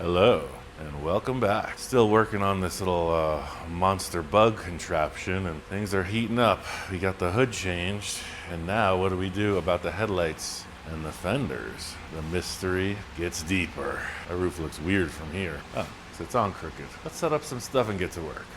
Hello and welcome back. Still working on this little monster bug contraption, and things are heating up. We got the hood changed, and now what do we do about the headlights and the fenders? The mystery gets deeper. Our roof looks weird from here. Oh, so it's on crooked. Let's set up some stuff and get to work.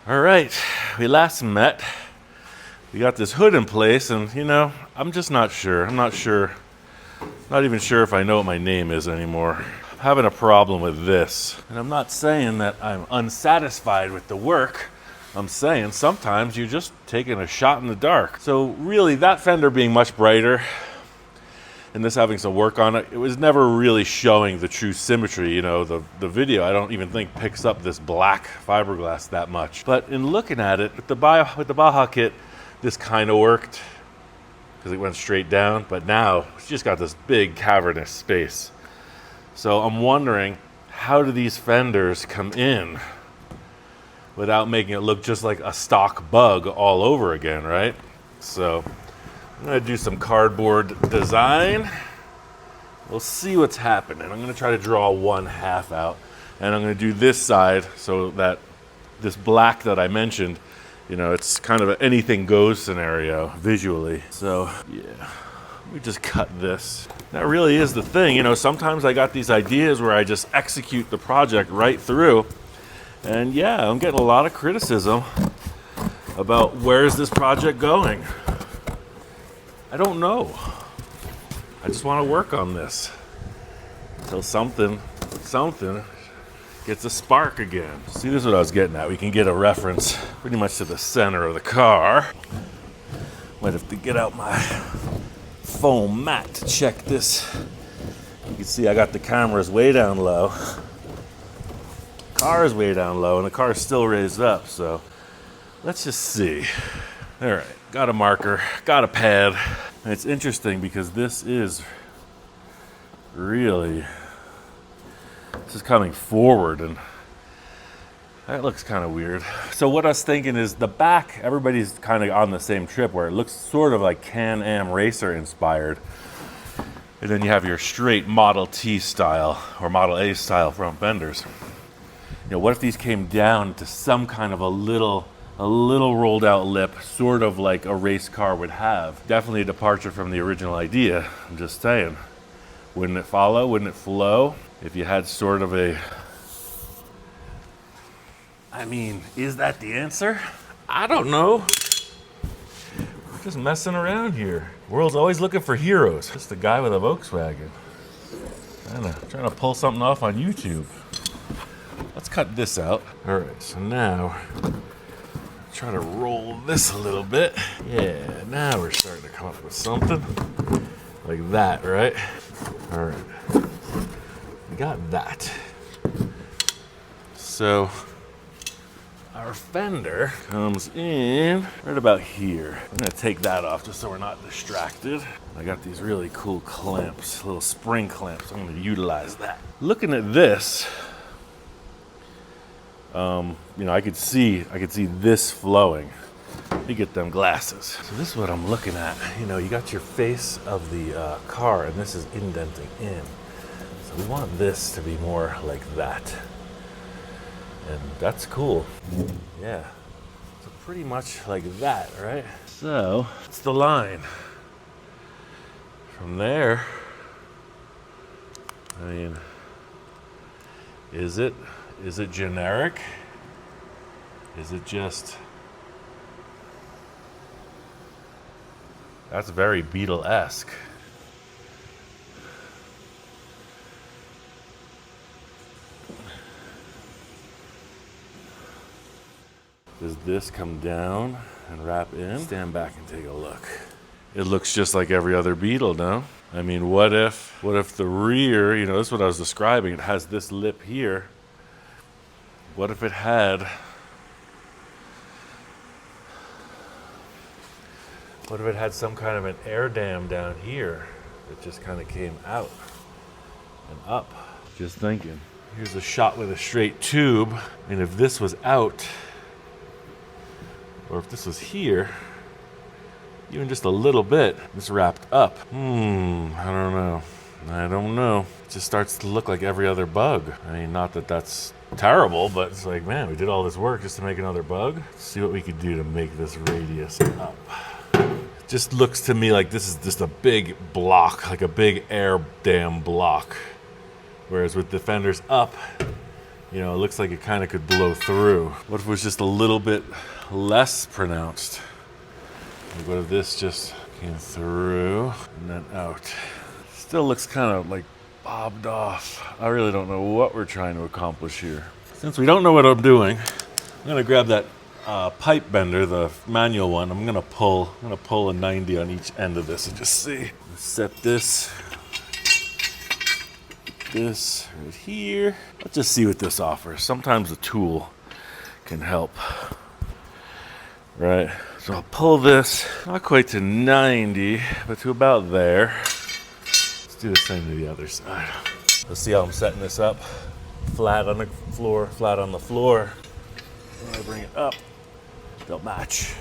All right, we last met. We got this hood in place, and I'm just not sure. Not even sure if I know what my name is anymore. I'm having a problem with this. And I'm not saying that I'm unsatisfied with the work. I'm saying sometimes you're just taking a shot in the dark. So really, that fender being much brighter and this having some work on it, it was never really showing the true symmetry. The video, I don't even think picks up this black fiberglass that much. But in looking at it, with the Baja kit, this kind of worked because it went straight down, but now it's just got this big cavernous space. So I'm wondering, how do these fenders come in without making it look just like a stock bug all over again, right? So I'm gonna do some cardboard design. We'll see what's happening. I'm gonna try to draw one half out, and I'm gonna do this side so that this black that I mentioned, it's kind of an anything goes scenario visually. So yeah, we just cut this. That really is the thing. Sometimes I got these ideas where I just execute the project right through, and yeah, I'm getting a lot of criticism about where's this project going. I don't know. I just want to work on this until something gets a spark again. See, this is what I was getting at. We can get a reference pretty much to the center of the car. Might have to get out my foam mat to check this. You can see I got the cameras way down low. Car is way down low, and the car is still raised up. So let's just see. All right, got a marker, got a pad. And it's interesting because this is coming forward, and that looks kind of weird. So what I was thinking is the back, everybody's kind of on the same trip where it looks sort of like Can-Am racer inspired. And then you have your straight Model T style or Model A style front fenders. What if these came down to some kind of a little rolled out lip, sort of like a race car would have? Definitely a departure from the original idea. I'm just saying. Wouldn't it follow? Wouldn't it flow? If you had sort of is that the answer? I don't know. We're just messing around here. The world's always looking for heroes. Just a guy with a Volkswagen. Trying to pull something off on YouTube. Let's cut this out. All right, so now try to roll this a little bit. Yeah, now we're starting to come up with something like that, right? All right, we got that. So our fender comes in right about here. I'm gonna take that off just so we're not distracted. I got these really cool clamps, little spring clamps. I'm gonna utilize that. Looking at this, I could see this flowing. Let me get them glasses. So this is what I'm looking at. You got your face of the car, and this is indenting in. So we want this to be more like that. And that's cool. Yeah. So pretty much like that, right? So it's the line. From there, is it generic? Is it just... That's very Beatle-esque. Does this come down and wrap in? Stand back and take a look. It looks just like every other Beetle, no? What if the rear, this is what I was describing, it has this lip here. What if it had What if it had some kind of an air dam down here that just kind of came out and up? Just thinking. Here's a shot with a straight tube, and if this was out, or if this was here, even just a little bit, this wrapped up. I don't know. It just starts to look like every other bug. I mean, not that that's terrible, but it's like, man, we did all this work just to make another bug. Let's see what we could do to make this radius up. It just looks to me like this is just a big block, like a big air dam block. Whereas with the fenders up, you know, it looks like it kind of could blow through. What if it was just a little bit less pronounced? Like what if this just came through and then out? Still looks kind of like bobbed off. I really don't know what we're trying to accomplish here. Since we don't know what I'm doing, I'm gonna grab that pipe bender, the manual one. I'm gonna pull a 90 on each end of this and just see. Set this right here. Let's just see what this offers. Sometimes a tool can help. Right, so I'll pull this, not quite to 90, but to about there. Let's do the same to the other side. Let's see how I'm setting this up. Flat on the floor, flat on the floor. When I bring it up, they'll match.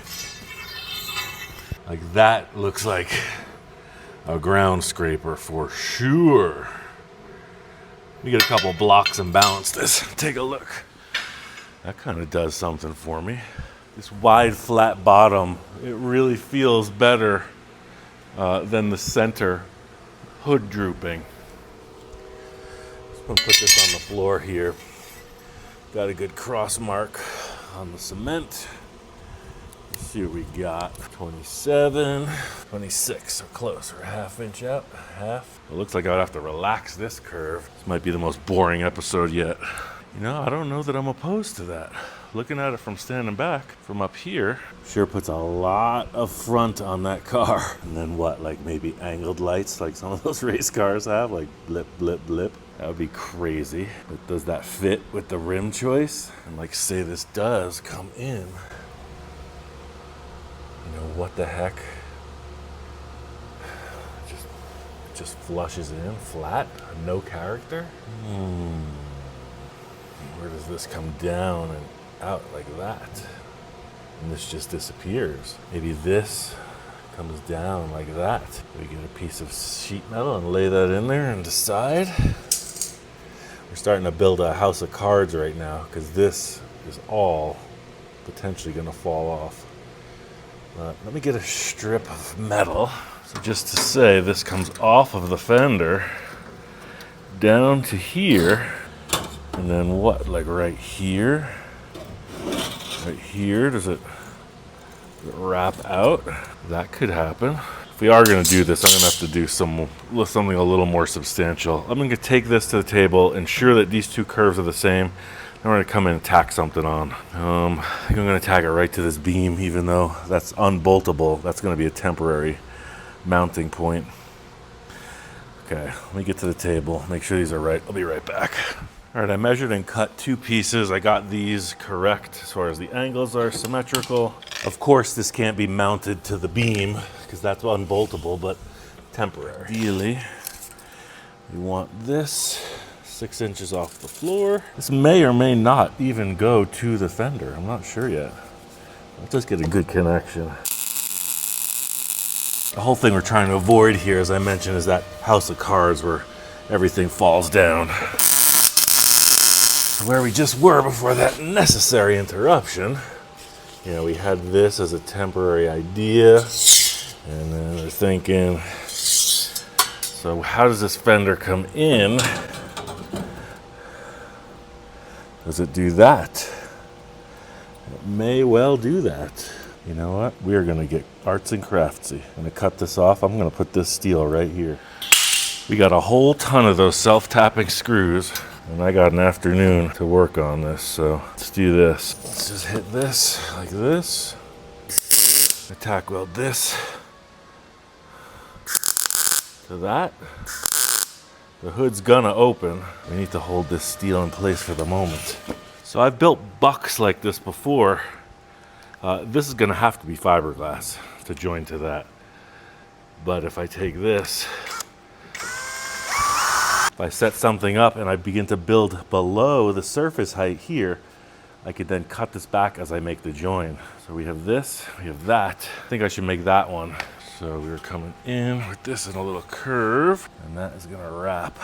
Like that looks like a ground scraper for sure. Let me get a couple blocks and balance this. Take a look. That kind of does something for me. This wide flat bottom, it really feels better than the center hood drooping. Just gonna put this on the floor here. Got a good cross mark on the cement. Let's see what we got. 27, 26, so close. We're a half inch out, half. It looks like I'd have to relax this curve. This might be the most boring episode yet. You know, I don't know that I'm opposed to that. Looking at it from standing back, from up here, sure puts a lot of front on that car. And then what, like maybe angled lights like some of those race cars have, like blip, blip, blip. That would be crazy. But does that fit with the rim choice? And like say this does come in. You know, what the heck? It just flushes in flat, no character. Where does this come down and out like that? And this just disappears. Maybe this comes down like that. We get a piece of sheet metal and lay that in there and decide. We're starting to build a house of cards right now because this is all potentially going to fall off. Let me get a strip of metal. So just to say, this comes off of the fender down to here. And then what, like right here? Right here, does it wrap out? That could happen. If we are gonna do this, I'm gonna have to do something a little more substantial. I'm gonna take this to the table, ensure that these two curves are the same. Then we're gonna come in and tack something on. I think I'm gonna tack it right to this beam, even though that's unboltable. That's gonna be a temporary mounting point. Okay, let me get to the table, make sure these are right. I'll be right back. All right, I measured and cut two pieces. I got these correct as far as the angles are symmetrical. Of course, this can't be mounted to the beam because that's unboltable, but temporary. Ideally, we want this 6 inches off the floor. This may or may not even go to the fender. I'm not sure yet. Let's just get a good connection. The whole thing we're trying to avoid here, as I mentioned, is that house of cards where everything falls down. Where we just were before that necessary interruption. You know, we had this as a temporary idea, and then we're thinking, so how does this fender come in? Does it do that? It may well do that. You know what? We are gonna get arts and craftsy. I'm gonna cut this off. I'm gonna put this steel right here. We got a whole ton of those self-tapping screws. And I got an afternoon to work on this, so let's do this. Let's just hit this like this. Tack weld this to that. The hood's gonna open. We need to hold this steel in place for the moment. So I've built bucks like this before. This is going to have to be fiberglass to join to that. But if I take this, if I set something up and I begin to build below the surface height here, I could then cut this back as I make the join. So we have this, we have that. I think I should make that one. So we're coming in with this in a little curve, and that is gonna wrap.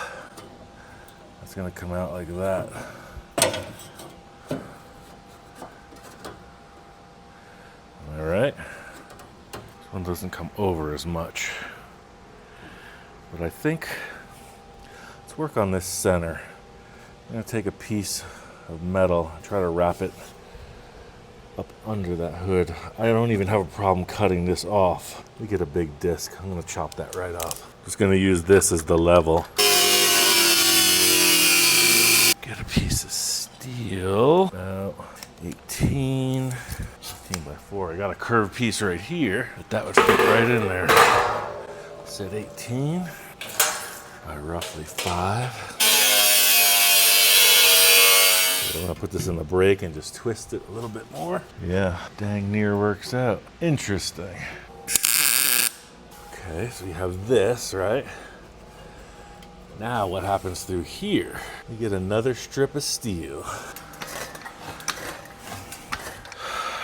That's gonna come out like that. All right. This one doesn't come over as much. But I think, let's work on this center. I'm gonna take a piece of metal and try to wrap it up under that hood. I don't even have a problem cutting this off. Let me get a big disc. I'm gonna chop that right off. Just gonna use this as the level. Get a piece of steel, about 18 by 4. I got a curved piece right here, but that would fit right in there. Set 18 by roughly 5. I'm gonna put this in the brake and just twist it a little bit more. Yeah, dang near works out. Interesting. Okay, so you have this, right? Now what happens through here? You get another strip of steel.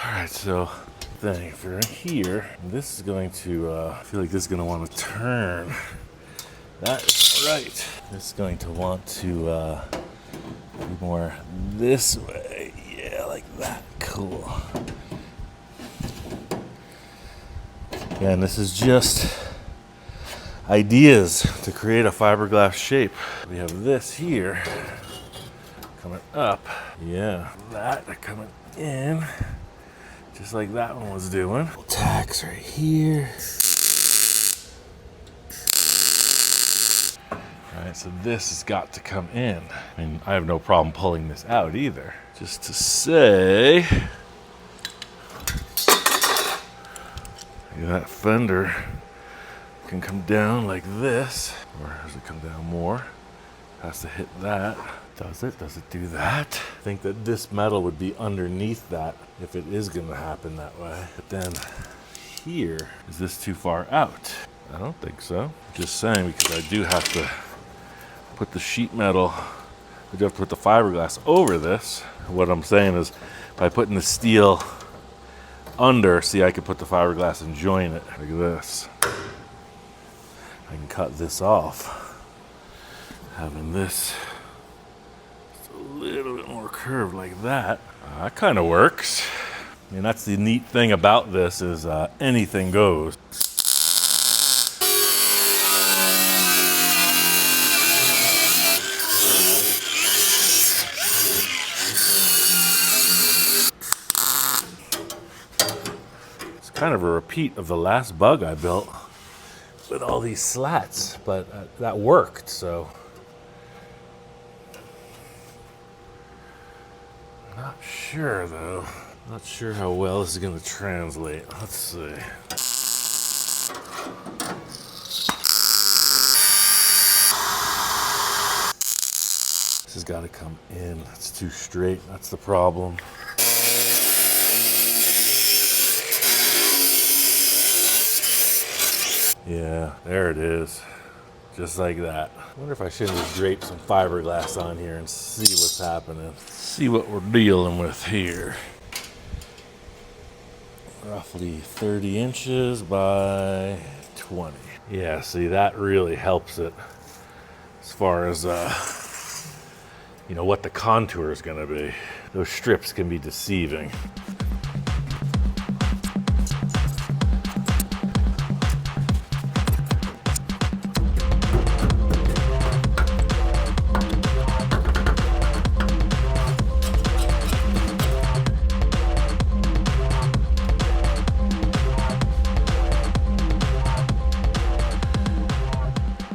All right, so thing for here, this is going to, I feel like this is gonna want to turn. That is right. This is going to want to be more this way. Yeah, like that. Cool. Yeah, and this is just ideas to create a fiberglass shape. We have this here coming up. Yeah, that coming in. Just like that one was doing. Tacks right here. Alright, so this has got to come in. I mean, I have no problem pulling this out either. Just to say, that fender can come down like this. Or does it come down more? Has to hit that. Does it? Does it do that? I think that this metal would be underneath that if it is going to happen that way. But then here, is this too far out? I don't think so. Just saying, because I do have to put the sheet metal, I do have to put the fiberglass over this. What I'm saying is, by putting the steel under, see, I could put the fiberglass and join it like this. I can cut this off, having this just a little bit more curved like that. That kind of works. I mean, that's the neat thing about this is anything goes. Kind of a repeat of the last bug I built with all these slats, but that worked, so. Not sure though. Not sure how well this is going to translate. Let's see. This has got to come in. It's too straight. That's the problem. Yeah, there it is. Just like that. I wonder if I shouldn't just drape some fiberglass on here and see what's happening. See what we're dealing with here. Roughly 30 inches by 20. Yeah, see, that really helps it as far as, you know, what the contour is going to be. Those strips can be deceiving.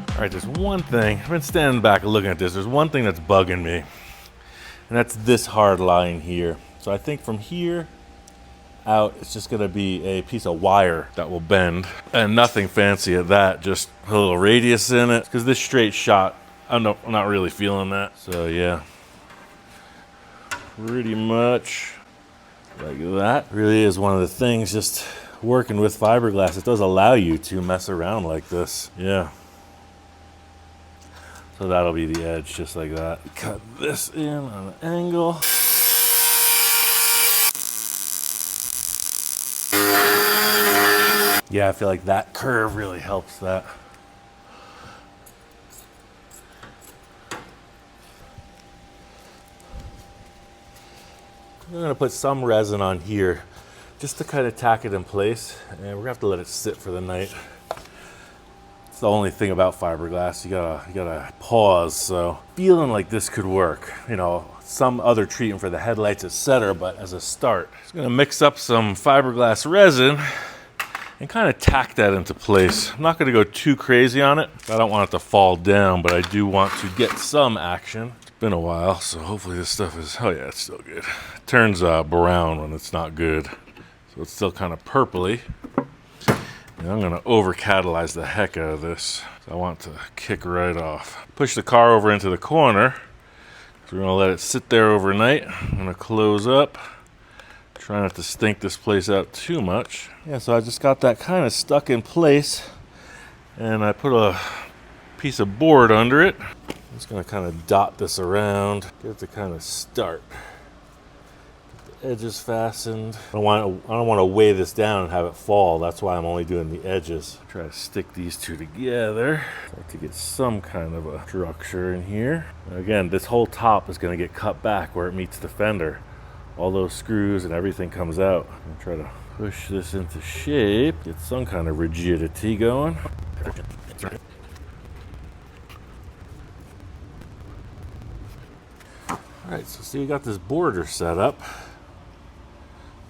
All right, there's one thing, I've been standing back and looking at this, there's one thing that's bugging me, and that's this hard line here. So I think from here out, it's just gonna be a piece of wire that will bend, and nothing fancy at that, just a little radius in it, because this straight shot, I'm not really feeling that. So yeah, pretty much Like that. Really is one of the things, just working with fiberglass. It does allow you to mess around like this. Yeah. So that'll be the edge, just like that. Cut this in on an angle. Yeah, I feel like that curve really helps that. I'm gonna put some resin on here just to kind of tack it in place, and we're gonna have to let it sit for the night. It's the only thing about fiberglass, you gotta pause. So feeling like this could work, you know, some other treatment for the headlights, etc. But as a start, just gonna mix up some fiberglass resin and kind of tack that into place. I'm not gonna go too crazy on it. I don't want it to fall down, but I do want to get some action. It's been a while, so hopefully this stuff is, oh yeah, it's still good. It turns brown when it's not good. So it's still kind of purpley. And I'm gonna over catalyze the heck out of this. So I want to kick right off. Push the car over into the corner. So we're gonna let it sit there overnight. I'm gonna close up. Try not to stink this place out too much. Yeah, so I just got that kind of stuck in place, and I put a piece of board under it. I'm just gonna kind of dot this around, get it to kind of start. Get the edges fastened. I don't want to weigh this down and have it fall. That's why I'm only doing the edges. Try to stick these two together to get some kind of a structure in here. Again, this whole top is gonna get cut back where it meets the fender. All those screws and everything comes out. I'm gonna try to push this into shape, get some kind of rigidity going. All right, so see, we got this border set up.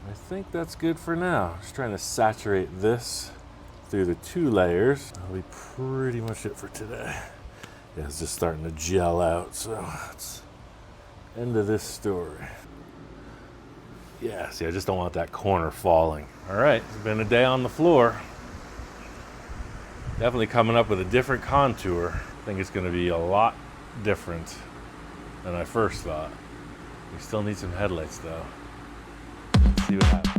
I think that's good for now. Just trying to saturate this through the 2 layers. That'll be pretty much it for today. Yeah, it's just starting to gel out, so that's end of this story. Yeah, see, I just don't want that corner falling. All right, it's been a day on the floor. Definitely coming up with a different contour. I think it's gonna be a lot different than I first thought. We still need some headlights though. Let's see what happens.